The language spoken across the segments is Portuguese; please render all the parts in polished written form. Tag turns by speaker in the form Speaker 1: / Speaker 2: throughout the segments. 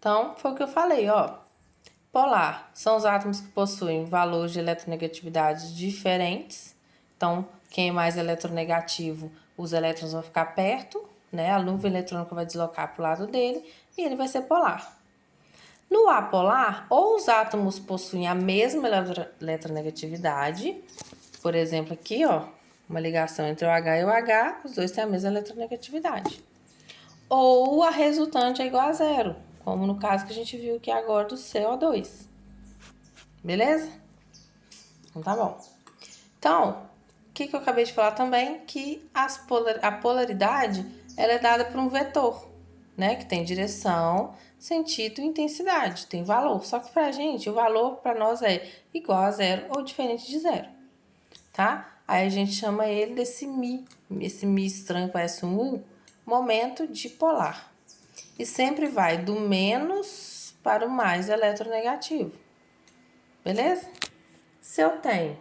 Speaker 1: Então, foi o que eu falei, ó. Polar são os átomos que possuem valores de eletronegatividade diferentes. Então, quem é mais eletronegativo, os elétrons vão ficar perto, né? A nuvem eletrônica vai deslocar para o lado dele e ele vai ser polar. No apolar, ou os átomos possuem a mesma eletronegatividade, por exemplo, aqui, ó, uma ligação entre o H e o H, os dois têm a mesma eletronegatividade. Ou a resultante é igual a zero, como no caso que a gente viu aqui agora do CO2. Beleza? Então tá bom. Então, o que eu acabei de falar também? Que a polaridade ela é dada por um vetor, né? Que tem direção, sentido e intensidade, tem valor. Só que pra gente, o valor pra nós é igual a zero ou diferente de zero, tá? Aí a gente chama ele desse mi. Esse mi estranho parece um U, momento dipolar. E sempre vai do menos para o mais eletronegativo. Beleza? Se eu tenho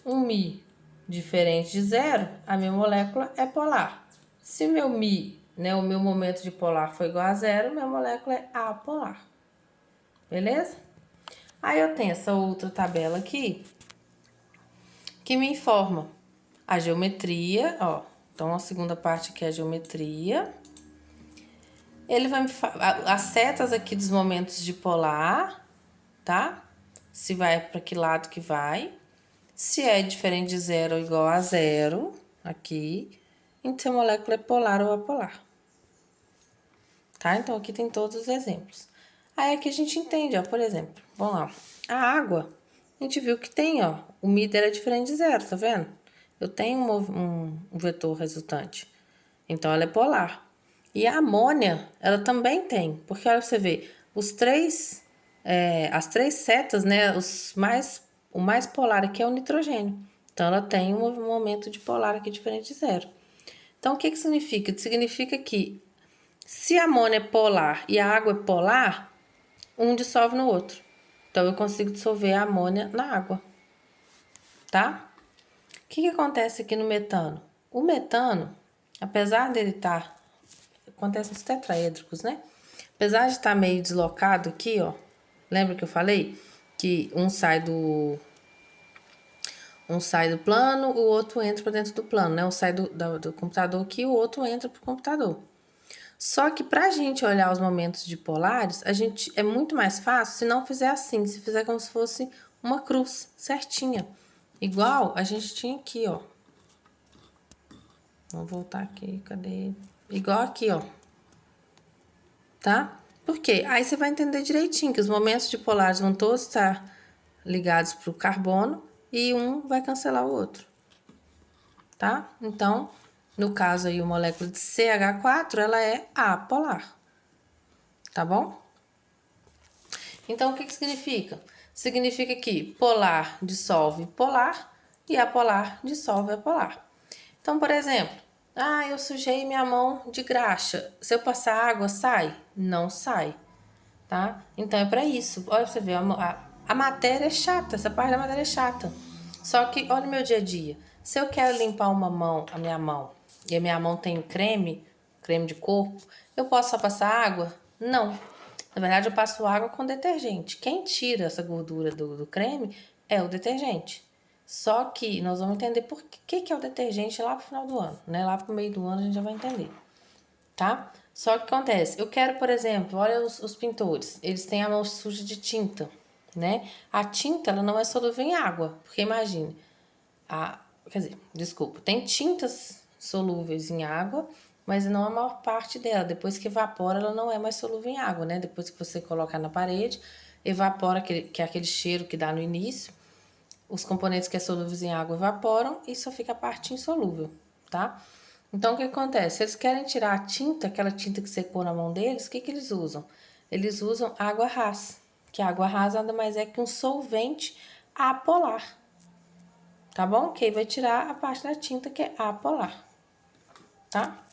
Speaker 1: um Mi diferente de zero, a minha molécula é polar. Se meu Mi, né, o meu momento de polar foi igual a zero, minha molécula é apolar. Beleza? Aí eu tenho essa outra tabela aqui que me informa a geometria, ó. Então a segunda parte aqui é a geometria. Ele vai me as setas aqui dos momentos de polar, tá? Se vai para que lado que vai. Se é diferente de zero ou igual a zero, aqui, então a molécula é polar ou apolar. Tá? Então aqui tem todos os exemplos. Aí aqui a gente entende, ó, por exemplo, vamos lá. A água, a gente viu que tem, ó, o Mi dela é diferente de zero, tá vendo? Eu tenho um vetor resultante. Então ela é polar. E a amônia, ela também tem, porque olha você vê, as três setas, né, o mais polar aqui é o nitrogênio. Então ela tem um momento de polar aqui diferente de zero. Então o que que significa? Significa que se a amônia é polar e a água é polar, um dissolve no outro. Então eu consigo dissolver a amônia na água, tá? O que que acontece aqui no metano? O metano, apesar dele estar acontece nos tetraédricos, né? Apesar de estar meio deslocado aqui, ó. Lembra que eu falei que um sai do plano, o outro entra para dentro do plano, né? Um sai do computador aqui, o outro entra pro computador. Só que pra gente olhar os momentos dipolares, é muito mais fácil se não fizer assim, se fizer como se fosse uma cruz certinha. Igual a gente tinha aqui, ó. Vamos voltar aqui, cadê? Igual aqui, ó. Tá? Por quê? Aí você vai entender direitinho que os momentos dipolares vão todos estar ligados para o carbono e um vai cancelar o outro. Tá? Então, no caso aí, a molécula de CH4, ela é apolar. Tá bom? Então, o que que significa? Significa que polar dissolve polar e apolar dissolve apolar. Então, por exemplo, eu sujei minha mão de graxa. Se eu passar água, sai? Não sai, tá? Então, é para isso. Olha pra você ver, a matéria é chata, essa parte da matéria é chata. Só que, olha o meu dia a dia. Se eu quero limpar a minha mão, e a minha mão tem creme de corpo, eu posso só passar água? Não. Na verdade, eu passo água com detergente. Quem tira essa gordura do creme é o detergente. Só que nós vamos entender por que é o detergente lá pro final do ano, né? Lá pro meio do ano a gente já vai entender, tá? Só que acontece, eu quero, por exemplo, olha os pintores, eles têm a mão suja de tinta, né? A tinta, ela não é solúvel em água, porque imagine, quer dizer, desculpa, tem tintas solúveis em água, mas não a maior parte dela. Depois que evapora, ela não é mais solúvel em água, né? Depois que você coloca na parede, evapora, que é aquele cheiro que dá no início. Os componentes que é solúveis em água evaporam e só fica a parte insolúvel, tá? Então, o que acontece? Se eles querem tirar a tinta, aquela tinta que secou na mão deles, o que eles usam? Eles usam água rasa, que a água rasa nada mais é que um solvente apolar, tá bom? Que aí vai tirar a parte da tinta que é apolar, tá?